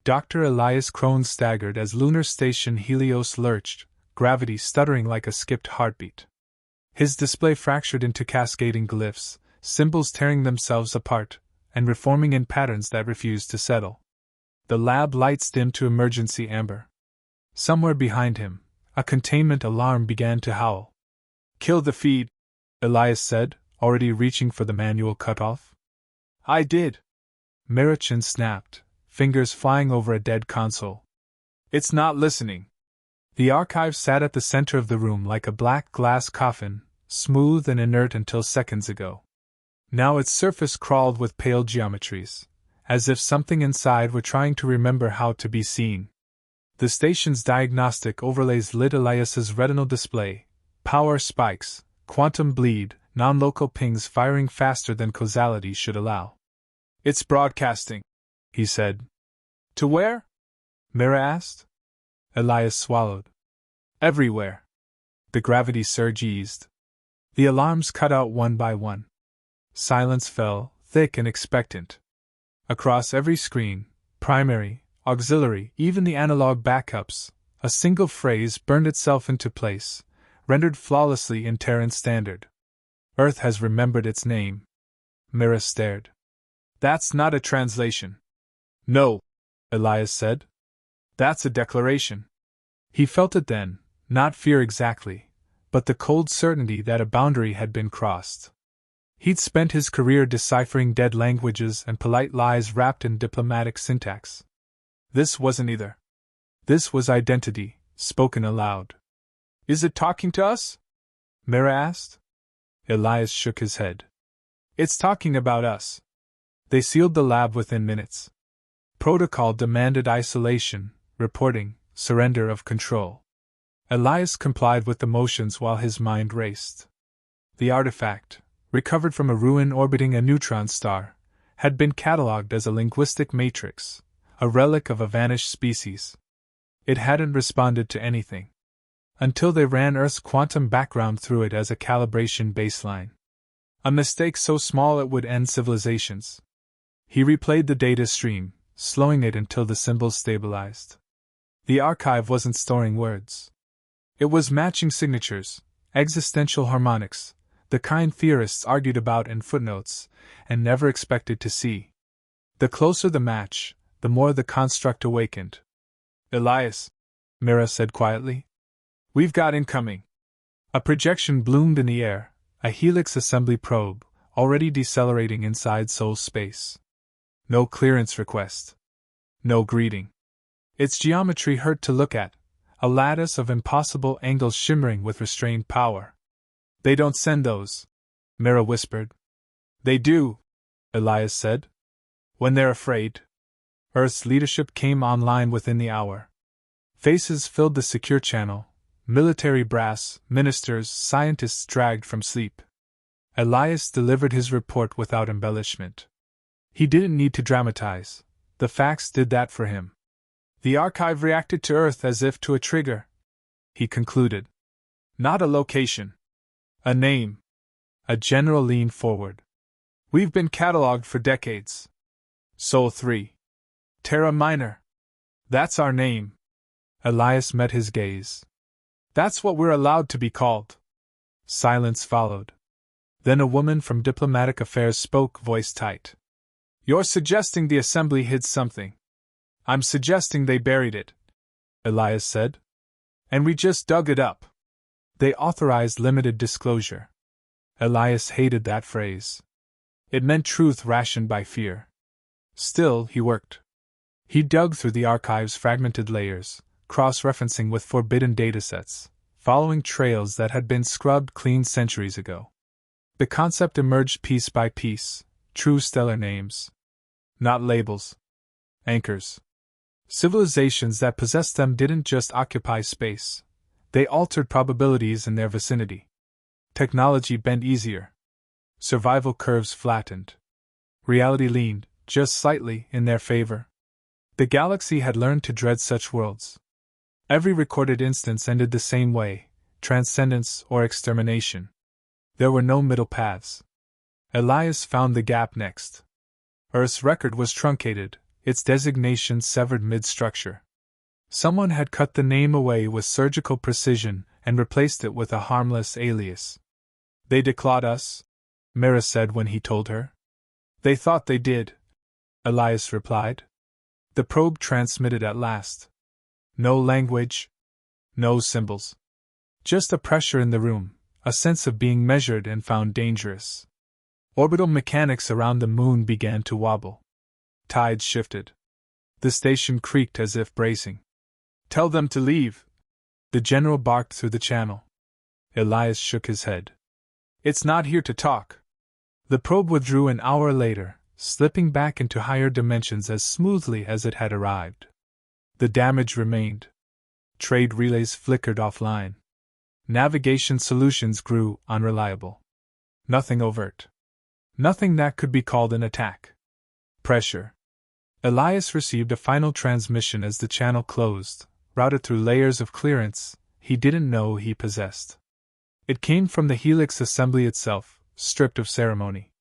Dr. Elias Crone staggered as lunar station Helios lurched, gravity stuttering like a skipped heartbeat. His display fractured into cascading glyphs, symbols tearing themselves apart, and reforming in patterns that refused to settle. The lab lights dimmed to emergency amber. Somewhere behind him, a containment alarm began to howl. "Kill the feed," Elias said, already reaching for the manual cutoff. "I did." Mirachin snapped, fingers flying over a dead console. "It's not listening." The archive sat at the center of the room like a black glass coffin, smooth and inert until seconds ago. Now its surface crawled with pale geometries, as if something inside were trying to remember how to be seen. The station's diagnostic overlays lit Elias's retinal display, power spikes, quantum bleed, non-local pings firing faster than causality should allow. "It's broadcasting," he said. "To where?" Mira asked. Elias swallowed. "Everywhere." The gravity surge eased. The alarms cut out one by one. Silence fell, thick and expectant. Across every screen, primary, auxiliary, even the analog backups, a single phrase burned itself into place, rendered flawlessly in Terran Standard. "Earth has remembered its name." Mira stared. "That's not a translation." "No," Elias said. "That's a declaration." He felt it then, not fear exactly, but the cold certainty that a boundary had been crossed. He'd spent his career deciphering dead languages and polite lies wrapped in diplomatic syntax. This wasn't either. This was identity, spoken aloud. "Is it talking to us?" Mira asked. Elias shook his head. "It's talking about us." They sealed the lab within minutes. Protocol demanded isolation, reporting, surrender of control. Elias complied with the motions while his mind raced. The artifact, recovered from a ruin orbiting a neutron star, had been catalogued as a linguistic matrix, a relic of a vanished species. It hadn't responded to anything. Until they ran Earth's quantum background through it as a calibration baseline. A mistake so small it would end civilizations. He replayed the data stream, slowing it until the symbols stabilized. The archive wasn't storing words. It was matching signatures, existential harmonics, the kind theorists argued about in footnotes, and never expected to see. The closer the match, the more the construct awakened. "Elias," Mira said quietly, "we've got incoming." A projection bloomed in the air, a helix assembly probe, already decelerating inside Sol space. No clearance request. No greeting. Its geometry hurt to look at, a lattice of impossible angles shimmering with restrained power. "They don't send those," Mira whispered. "They do," Elias said. "When they're afraid." Earth's leadership came online within the hour. Faces filled the secure channel, military brass, ministers, scientists dragged from sleep. Elias delivered his report without embellishment. He didn't need to dramatize. The facts did that for him. "The archive reacted to Earth as if to a trigger," he concluded. "Not a location. A name." A general leaned forward. "We've been catalogued for decades. Sol 3. Terra Minor. That's our name." Elias met his gaze. "That's what we're allowed to be called." Silence followed. Then a woman from Diplomatic Affairs spoke, voice tight. "You're suggesting the assembly hid something." "I'm suggesting they buried it," Elias said. "And we just dug it up." They authorized limited disclosure. Elias hated that phrase. It meant truth rationed by fear. Still, he worked. He dug through the archive's fragmented layers, cross-referencing with forbidden datasets, following trails that had been scrubbed clean centuries ago. The concept emerged piece by piece, true stellar names. Not labels. Anchors. Civilizations that possessed them didn't just occupy space. They altered probabilities in their vicinity. Technology bent easier. Survival curves flattened. Reality leaned, just slightly, in their favor. The galaxy had learned to dread such worlds. Every recorded instance ended the same way, transcendence or extermination. There were no middle paths. Elias found the gap next. Earth's record was truncated, its designation severed mid-structure. Someone had cut the name away with surgical precision and replaced it with a harmless alias. "They declawed us," Mira said when he told her. "They thought they did," Elias replied. The probe transmitted at last. No language. No symbols. Just a pressure in the room, a sense of being measured and found dangerous. Orbital mechanics around the moon began to wobble. Tides shifted. The station creaked as if bracing. "Tell them to leave," the general barked through the channel. Elias shook his head. "It's not here to talk." The probe withdrew an hour later, slipping back into higher dimensions as smoothly as it had arrived. The damage remained. Trade relays flickered offline. Navigation solutions grew unreliable. Nothing overt. Nothing that could be called an attack. Pressure. Elias received a final transmission as the channel closed, routed through layers of clearance he didn't know he possessed. It came from the Helix assembly itself, stripped of ceremony.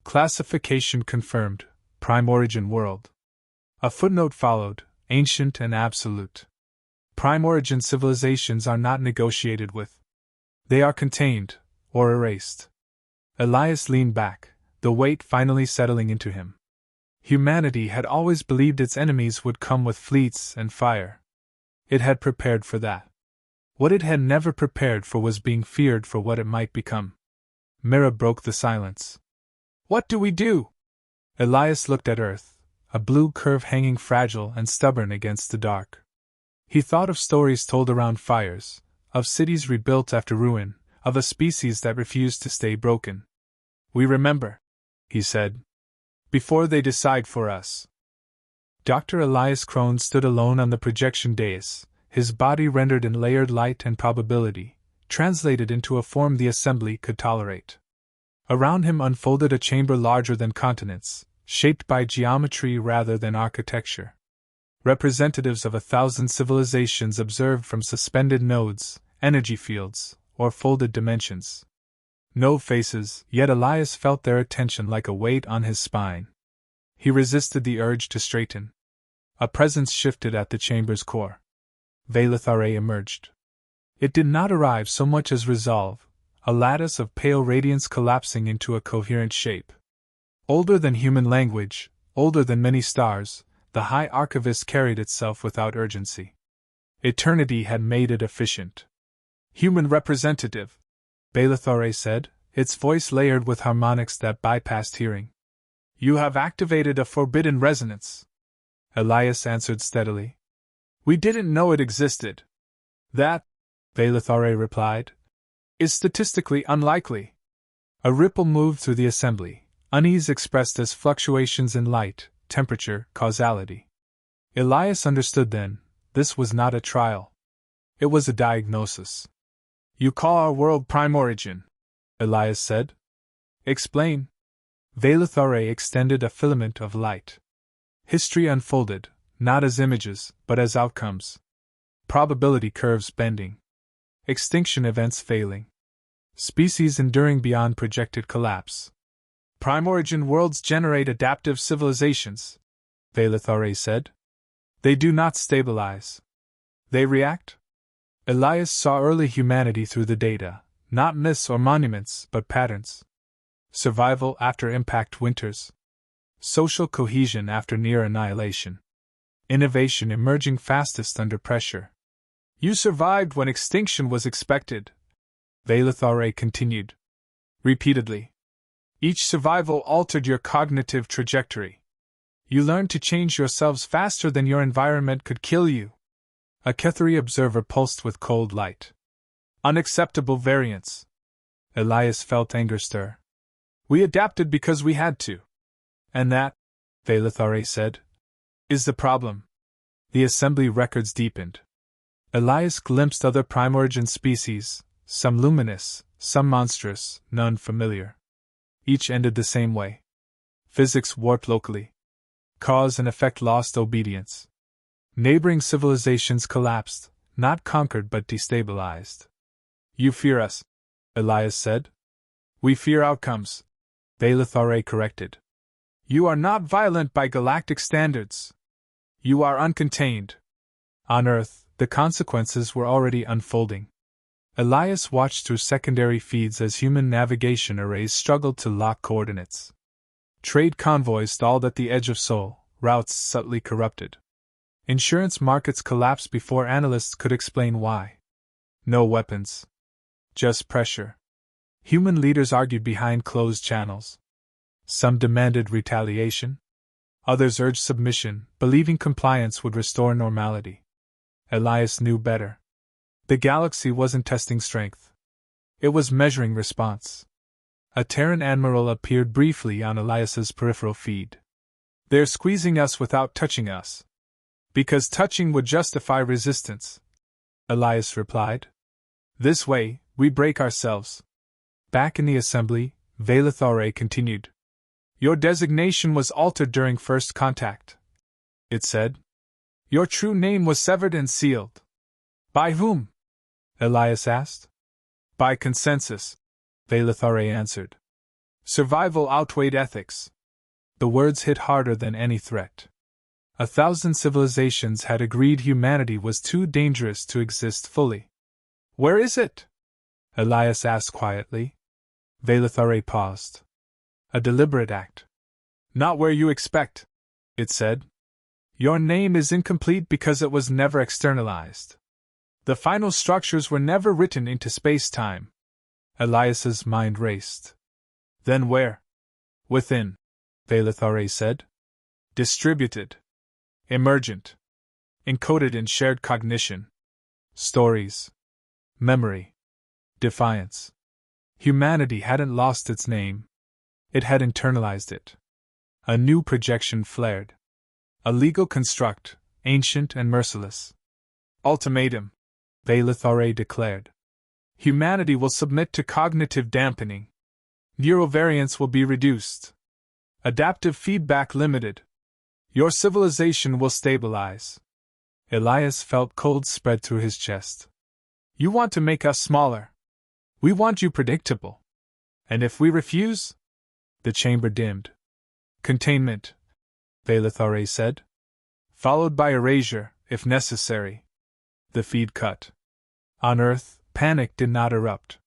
Classification confirmed, Prime Origin World. A footnote followed, ancient and absolute. Prime Origin civilizations are not negotiated with. They are contained, or erased. Elias leaned back, the weight finally settling into him. Humanity had always believed its enemies would come with fleets and fire. It had prepared for that. What it had never prepared for was being feared for what it might become. Mira broke the silence. "What do we do?" Elias looked at Earth, a blue curve hanging fragile and stubborn against the dark. He thought of stories told around fires, of cities rebuilt after ruin, of a species that refused to stay broken. "We remember," he said. "Before they decide for us." Dr. Elias Crone stood alone on the projection dais, his body rendered in layered light and probability, translated into a form the assembly could tolerate. Around him unfolded a chamber larger than continents, shaped by geometry rather than architecture. Representatives of 1,000 civilizations observed from suspended nodes, energy fields, or folded dimensions. No faces, yet Elias felt their attention like a weight on his spine. He resisted the urge to straighten. A presence shifted at the chamber's core. Velithare emerged. It did not arrive so much as resolve, a lattice of pale radiance collapsing into a coherent shape. Older than human language, older than many stars, the High Archivist carried itself without urgency. Eternity had made it efficient. "Human representative," Velithare said, its voice layered with harmonics that bypassed hearing. "You have activated a forbidden resonance," Elias answered steadily. "We didn't know it existed." "That," Velithare replied, "is statistically unlikely." A ripple moved through the assembly, unease expressed as fluctuations in light, temperature, causality. Elias understood then, this was not a trial. It was a diagnosis. "You call our world Prime Origin," Elias said. "Explain." Velithare extended a filament of light. History unfolded, not as images, but as outcomes. Probability curves bending. Extinction events failing. Species enduring beyond projected collapse. "Prime Origin worlds generate adaptive civilizations," Velithare said. "They do not stabilize. They react." Elias saw early humanity through the data, not myths or monuments, but patterns. Survival after impact winters. Social cohesion after near annihilation. Innovation emerging fastest under pressure. "You survived when extinction was expected," Velithare continued. "Repeatedly. Each survival altered your cognitive trajectory. You learned to change yourselves faster than your environment could kill you." A Kethari observer pulsed with cold light. "Unacceptable variance." Elias felt anger stir. "We adapted because we had to." "And that," Velithare said, "is the problem." The assembly records deepened. Elias glimpsed other Prime Origin species, some luminous, some monstrous, none familiar. Each ended the same way. Physics warped locally. Cause and effect lost obedience. Neighboring civilizations collapsed, not conquered but destabilized. "You fear us," Elias said. "We fear outcomes," Velithare corrected. You are not violent by galactic standards. You are uncontained. On Earth, the consequences were already unfolding. Elias watched through secondary feeds as human navigation arrays struggled to lock coordinates. Trade convoys stalled at the edge of Sol, routes subtly corrupted. Insurance markets collapsed before analysts could explain why. No weapons. Just pressure. Human leaders argued behind closed channels. Some demanded retaliation. Others urged submission, believing compliance would restore normality. Elias knew better. The galaxy wasn't testing strength. It was measuring response. A Terran admiral appeared briefly on Elias's peripheral feed. They're squeezing us without touching us. Because touching would justify resistance, Elias replied. This way, we break ourselves. Back in the assembly, Velathore continued. Your designation was altered during first contact, it said. Your true name was severed and sealed. By whom? Elias asked. By consensus, Velathore answered. Survival outweighed ethics. The words hit harder than any threat. 1,000 civilizations had agreed humanity was too dangerous to exist fully. Where is it? Elias asked quietly. Velathore paused. A deliberate act. Not where you expect, it said. Your name is incomplete because it was never externalized. The final structures were never written into space-time. Elias's mind raced. Then where? Within, Velathore said. Distributed. Emergent. Encoded in shared cognition. Stories. Memory. Defiance. Humanity hadn't lost its name. It had internalized it. A new projection flared. A legal construct, ancient and merciless. Ultimatum, Velathore declared. Humanity will submit to cognitive dampening. Neurovariance will be reduced. Adaptive feedback limited. Your civilization will stabilize. Elias felt cold spread through his chest. You want to make us smaller. We want you predictable. And if we refuse? The chamber dimmed. Containment, Velathore said. Followed by erasure, if necessary. The feed cut. On Earth, panic did not erupt.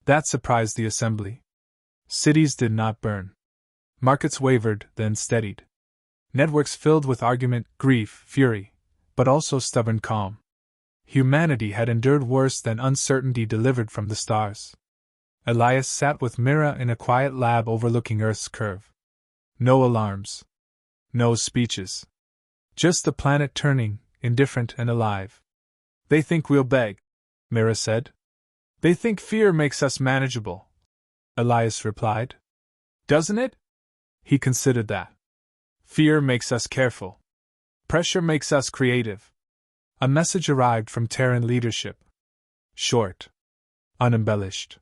That surprised the assembly. Cities did not burn. Markets wavered, then steadied. Networks filled with argument, grief, fury, but also stubborn calm. Humanity had endured worse than uncertainty delivered from the stars. Elias sat with Mira in a quiet lab overlooking Earth's curve. No alarms. No speeches. Just the planet turning, indifferent and alive. They think we'll beg, Mira said. They think fear makes us manageable, Elias replied. Doesn't it? He considered that. Fear makes us careful. Pressure makes us creative. A message arrived from Terran leadership. Short. Unembellished.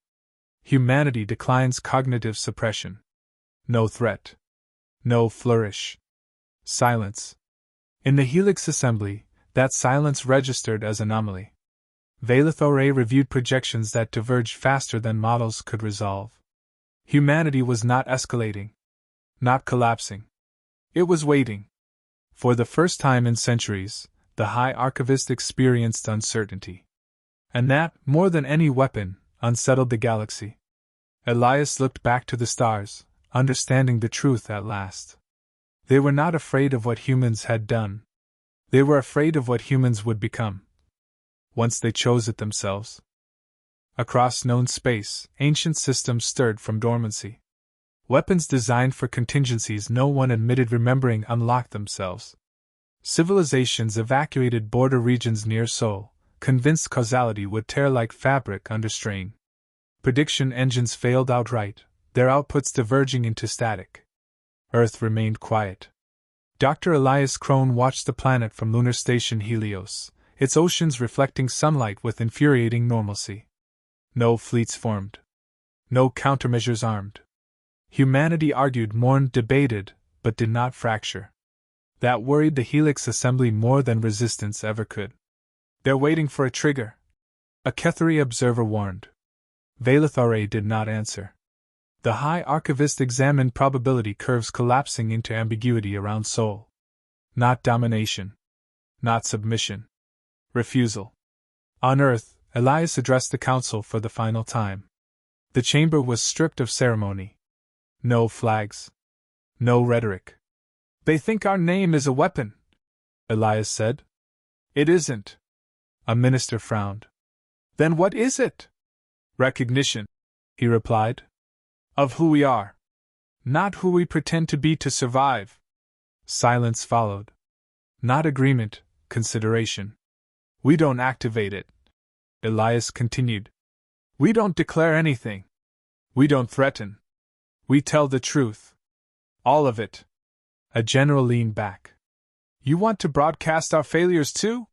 Humanity declines cognitive suppression. No threat. No flourish. Silence. In the Helix assembly, that silence registered as anomaly. Velathore reviewed projections that diverged faster than models could resolve. Humanity was not escalating. Not collapsing. It was waiting. For the first time in centuries, the High Archivist experienced uncertainty. And that, more than any weapon, unsettled the galaxy. Elias looked back to the stars, understanding the truth at last. They were not afraid of what humans had done. They were afraid of what humans would become. Once they chose it themselves. Across known space, ancient systems stirred from dormancy. Weapons designed for contingencies no one admitted remembering unlocked themselves. Civilizations evacuated border regions near Sol, convinced causality would tear like fabric under strain. Prediction engines failed outright, their outputs diverging into static. Earth remained quiet. Dr. Elias Crone watched the planet from lunar station Helios, its oceans reflecting sunlight with infuriating normalcy. No fleets formed. No countermeasures armed. Humanity argued, mourned, debated, but did not fracture. That worried the Helix assembly more than resistance ever could. They're waiting for a trigger, a Ketheri observer warned. Velathore did not answer. The High Archivist examined probability curves collapsing into ambiguity around Sol. Not domination. Not submission. Refusal. On Earth, Elias addressed the council for the final time. The chamber was stripped of ceremony. No flags. No rhetoric. They think our name is a weapon, Elias said. It isn't. A minister frowned. Then what is it? Recognition, he replied. Of who we are. Not who we pretend to be to survive. Silence followed. Not agreement, consideration. We don't activate it, Elias continued. We don't declare anything. We don't threaten. We tell the truth. All of it. A general leaned back. You want to broadcast our failures too?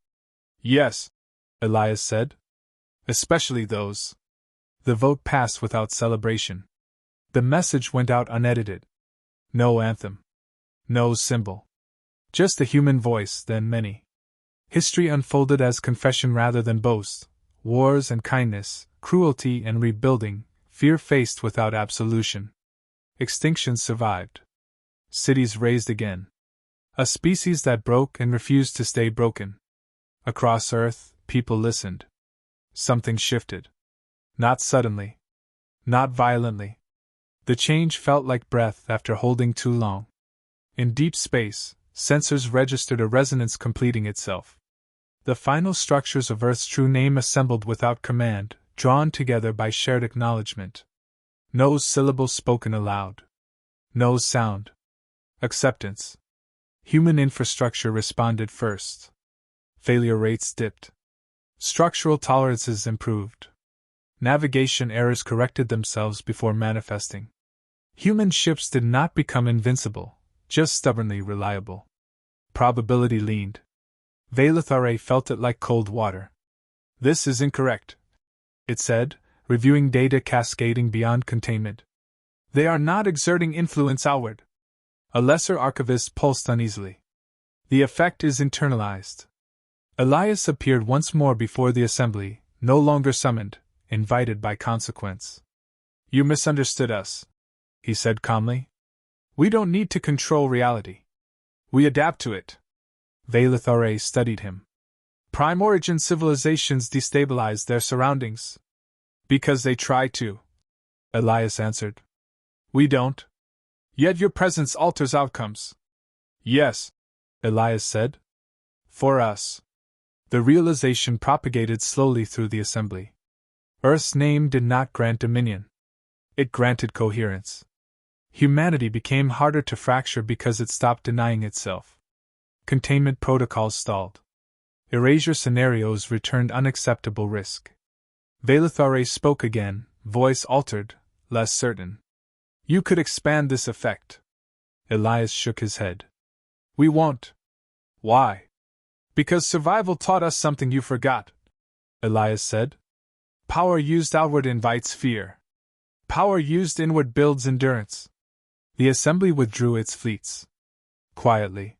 Yes, Elias said. Especially those. The vote passed without celebration. The message went out unedited. No anthem. No symbol. Just a human voice, then many. History unfolded as confession rather than boast. Wars and kindness, cruelty and rebuilding, fear faced without absolution. Extinction survived. Cities raised again. A species that broke and refused to stay broken. Across Earth, people listened. Something shifted. Not suddenly. Not violently. The change felt like breath after holding too long. In deep space, sensors registered a resonance completing itself. The final structures of Earth's true name assembled without command, drawn together by shared acknowledgement. No syllable spoken aloud. No sound. Acceptance. Human infrastructure responded first. Failure rates dipped. Structural tolerances improved. Navigation errors corrected themselves before manifesting. Human ships did not become invincible, just stubbornly reliable. Probability leaned. Velathare felt it like cold water. This is incorrect, it said, reviewing data cascading beyond containment. They are not exerting influence outward. A lesser archivist pulsed uneasily. The effect is internalized. Elias appeared once more before the assembly, no longer summoned, invited by consequence. You misunderstood us, he said calmly. We don't need to control reality. We adapt to it. Velathare studied him. Prime origin civilizations destabilize their surroundings. Because they try to, Elias answered. We don't. Yet your presence alters outcomes. Yes, Elias said. For us. The realization propagated slowly through the assembly. Earth's name did not grant dominion. It granted coherence. Humanity became harder to fracture because it stopped denying itself. Containment protocols stalled. Erasure scenarios returned unacceptable risk. Velathare spoke again, voice altered, less certain. You could expand this effect. Elias shook his head. We won't. Why? Because survival taught us something you forgot, Elias said. Power used outward invites fear. Power used inward builds endurance. The assembly withdrew its fleets. Quietly.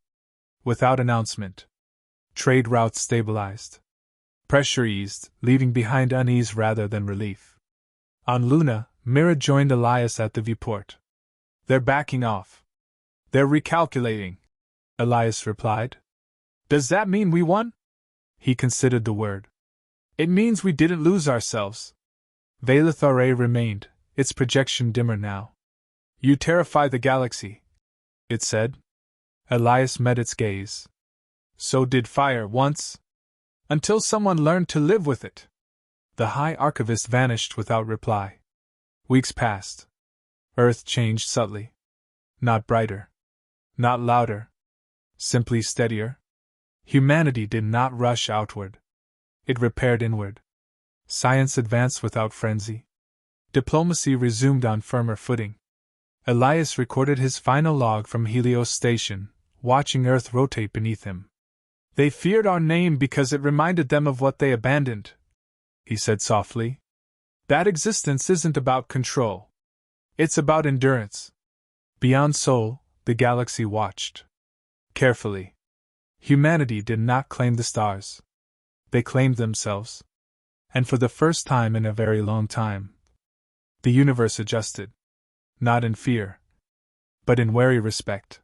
Without announcement. Trade routes stabilized. Pressure eased, leaving behind unease rather than relief. On Luna, Mira joined Elias at the viewport. They're backing off. They're recalculating, Elias replied. Does that mean we won? He considered the word. It means we didn't lose ourselves. Velathare remained, its projection dimmer now. You terrify the galaxy, it said. Elias met its gaze. So did fire once. Until someone learned to live with it. The High Archivist vanished without reply. Weeks passed. Earth changed subtly. Not brighter. Not louder. Simply steadier. Humanity did not rush outward. It repaired inward. Science advanced without frenzy. Diplomacy resumed on firmer footing. Elias recorded his final log from Helios Station, watching Earth rotate beneath him. They feared our name because it reminded them of what they abandoned, he said softly. That existence isn't about control. It's about endurance. Beyond Sol, the galaxy watched. Carefully. Humanity did not claim the stars. They claimed themselves. And for the first time in a very long time, the universe adjusted. not in fear, but in wary respect.